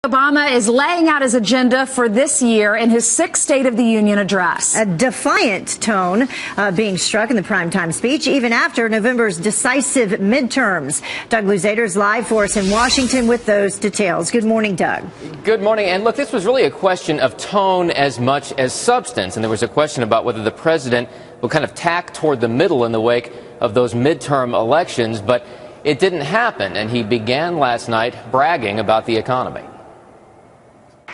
Obama is laying out his agenda for this year in his sixth State of the Union address. A defiant tone being struck in the primetime speech, even after November's decisive midterms. Doug Luzader is live for us in Washington with those details. Good morning, Doug. Good morning. And look, this was really a question of tone as much as substance. And there was a question about whether the president will kind of tack toward the middle in the wake of those midterm elections. But it didn't happen. And he began last night bragging about the economy.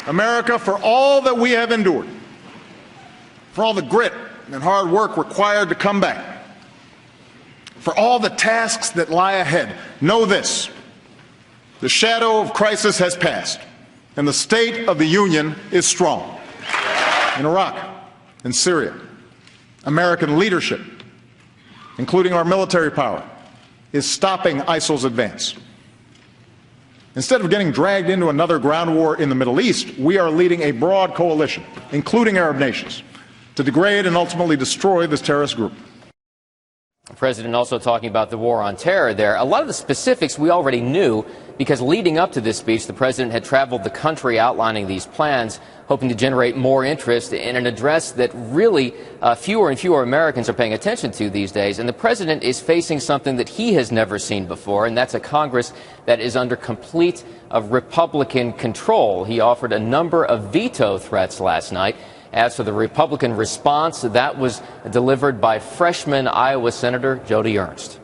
America, for all that we have endured, for all the grit and hard work required to come back, for all the tasks that lie ahead, know this: the shadow of crisis has passed, and the State of the Union is strong. In Iraq and Syria, American leadership, including our military power, is stopping ISIL's advance. Instead of getting dragged into another ground war in the Middle East, we are leading a broad coalition, including Arab nations, to degrade and ultimately destroy this terrorist group. The president also talking about the war on terror there. A lot of the specifics we already knew because leading up to this speech, the president had traveled the country outlining these plans, hoping to generate more interest in an address that really fewer and fewer Americans are paying attention to these days. And the president is facing something that he has never seen before, and that's a Congress that is under complete Republican control. He offered a number of veto threats last night. As for the Republican response, that was delivered by freshman Iowa Senator Joni Ernst.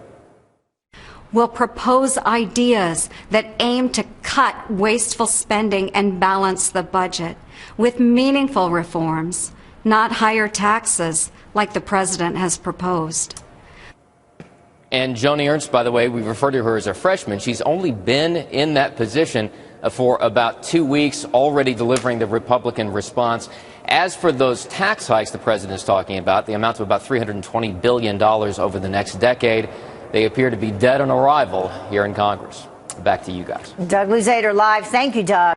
Will propose ideas that aim to cut wasteful spending and balance the budget with meaningful reforms, not higher taxes like the president has proposed. And Joni Ernst, by the way, we refer to her as a freshman. She's only been in that position for about 2 weeks, already delivering the Republican response. As for those tax hikes the president is talking about, they amount to about $320 billion over the next decade. They appear to be dead on arrival here in Congress. Back to you guys. Doug Luzader live. Thank you, Doug.